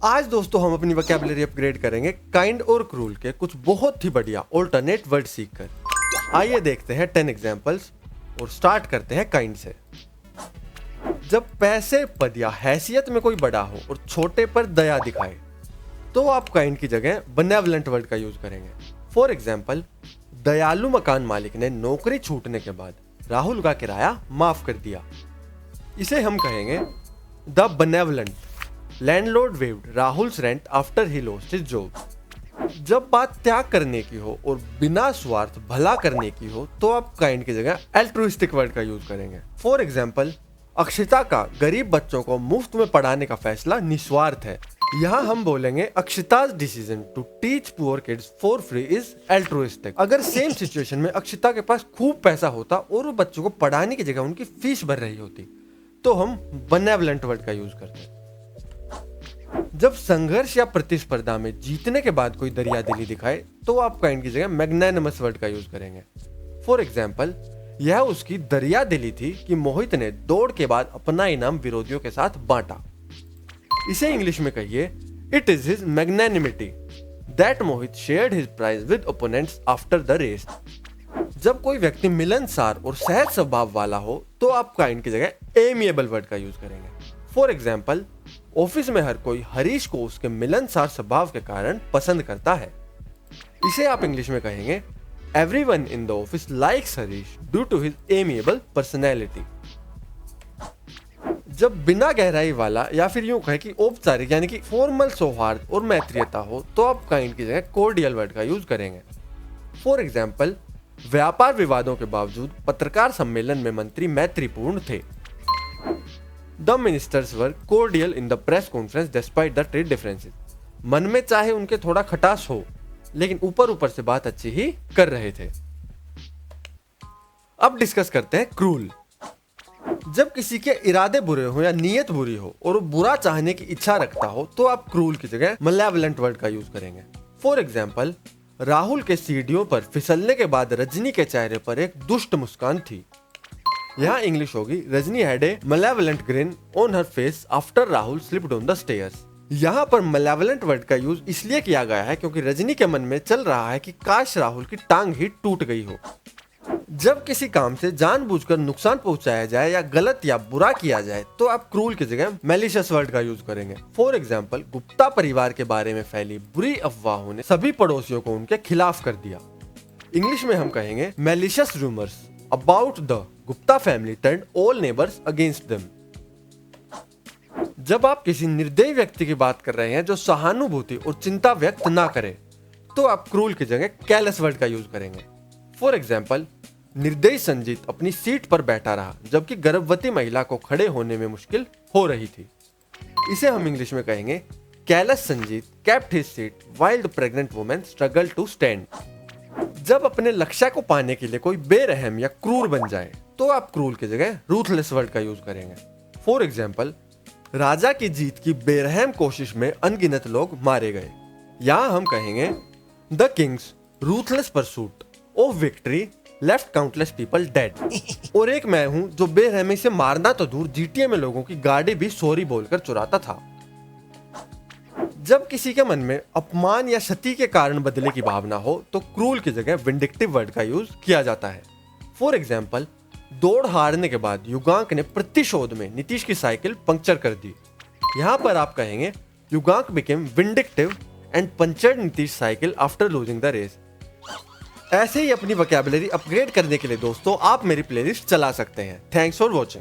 आज दोस्तों हम अपनी वोकैबुलरी अपग्रेड करेंगे काइंड और क्रूल के कुछ बहुत ही बढ़िया ऑल्टरनेट वर्ड सीखकर। आइए देखते हैं 10 एग्जांपल्स और स्टार्ट करते हैं काइंड से। जब पैसे, पद या हैसियत में कोई बड़ा हो और छोटे पर दया दिखाए तो आप काइंड की जगह बेनेवलेंट वर्ड का यूज करेंगे। फॉर एग्जाम्पल, दयालु मकान मालिक ने नौकरी छूटने के बाद राहुल का किराया माफ कर दिया। इसे हम कहेंगे the benevolent landlord waived Rahul's rent after he lost his job. जब बात त्याग करने की हो और बिना स्वार्थ भला करने की हो तो आप काइंड की जगह एल्ट्रुइस्टिक वर्ड का यूज करेंगे। फॉर एग्जाम्पल, अक्षिता का गरीब बच्चों को मुफ्त में पढ़ाने का फैसला निस्वार्थ है। यहाँ हम बोलेंगे Akshita's decision to teach poor kids for free is altruistic. अगर सेम सिचुएशन में अक्षिता के पास खूब पैसा होता और वो बच्चों को पढ़ाने की जगह उनकी फीस भर रही होती तो हम बेनेवलेंट वर्ड का यूज करते। जब संघर्ष या प्रतिस्पर्धा में जीतने के बाद कोई दरियादिली दिखाए तो आप काइंड की जगह मैग्नेनिमस वर्ड का यूज करेंगे। फॉर एग्जाम्पल, यह उसकी दरियादिली थी कि मोहित ने दौड़ के बाद अपना इनाम विरोधियों के साथ बांटा। इसे इंग्लिश में कहिए, it is his magnanimity that Mohit shared his prize with opponents after the race. जब कोई व्यक्ति मिलनसार और सहज स्वभाव वाला हो तो आप काइंड की जगह एमिएबल वर्ड का यूज करेंगे। फॉर एग्जाम्पल, ऑफिस में हर कोई हरीश को उसके मिलनसार स्वभाव के कारण पसंद करता है। इसे आप इंग्लिश में कहेंगे, everyone in the office likes Harish due to his amiable personality. जब बिना गहराई वाला या फिर यूं कहें कि औपचारिक यानी कि फॉर्मल सौहार्द और मैत्रीयता हो तो आप काइंड की जगह कोर्डियल वर्ड का यूज करेंगे। फॉर एग्जाम्पल, व्यापार विवादों के बावजूद पत्रकार सम्मेलन में मंत्री मैत्रीपूर्ण थे। The ministers were cordial in the press conference despite the trade differences. मन में चाहे उनके थोड़ा खटास हो लेकिन ऊपर ऊपर से बात अच्छी ही कर रहे थे। अब डिस्कस करते हैं क्रूल। जब किसी के इरादे बुरे हो या नीयत बुरी हो और वो बुरा चाहने की इच्छा रखता हो तो आप क्रूल की जगह मलेवलेंट वर्ड का यूज करेंगे। फॉर एग्जाम्पल, राहुल के सीढ़ियों पर फिसलने के बाद रजनी के चेहरे पर एक दुष्ट मुस्कान थी। यहाँ इंग्लिश होगी, Rajni had a malevolent grin on her face after Rahul slipped on the stairs। यहाँ पर malevolent वर्ड का यूज इसलिए किया गया है क्योंकि रजनी के मन में चल रहा है कि काश राहुल की टांग ही टूट गई हो। जब किसी काम से जानबूझकर नुकसान पहुंचाया जाए या गलत या बुरा किया जाए तो आप क्रूल की जगह मैलिशियस वर्ड का यूज करेंगे। फॉर एग्जाम्पल, गुप्ता परिवार के बारे में फैली बुरी अफवाहों ने सभी पड़ोसियों को उनके खिलाफ कर दिया। इंग्लिश में हम कहेंगे malicious rumours about the Gupta family turned all neighbors against them। जब आप किसी निर्दयी व्यक्ति की बात कर रहे हैं जो सहानुभूति और चिंता व्यक्त ना करे तो आप क्रूल की जगह कैलस वर्ड का यूज करेंगे। फॉर एग्जाम्पल, निर्दयी संजीत अपनी सीट पर बैठा रहा जबकि गर्भवती महिला को खड़े होने में मुश्किल हो रही थी। इसे हम इंग्लिश में कहेंगे, callus Sanjeet kept his seat while the pregnant woman struggled to stand। जब अपने लक्ष्य को पाने के लिए कोई बेरहम या क्रूर बन जाए तो आप क्रूर की जगह रूथलेस वर्ड का यूज करेंगे। फॉर एग्जाम्पल, राजा की जीत की बेरहम कोशिश में अनगिनत लोग मारे गए। यहाँ हम कहेंगे, the Kings ruthless pursuit of victory left countless people dead. और एक मैं हूं जो बेरहमी से मारना तो दूर जीटीए में लोगों की गाड़ी भी सॉरी बोलकर चुराता था। जब किसी के मन में अपमान या क्षति के कारण बदले की भावना हो तो क्रूल की जगह विंडिक्टिव वर्ड का यूज किया जाता है। फॉर एग्जाम्पल, दौड़ हारने के बाद युगांक ने प्रतिशोध में नीतीश की साइकिल पंक्चर कर दी। यहाँ पर आप कहेंगे, Yugank became vindictive and punctured Nitish cycle after losing the race. ऐसे ही अपनी वोकैबुलरी अपग्रेड करने के लिए दोस्तों आप मेरी प्लेलिस्ट चला सकते हैं। Thanks for watching.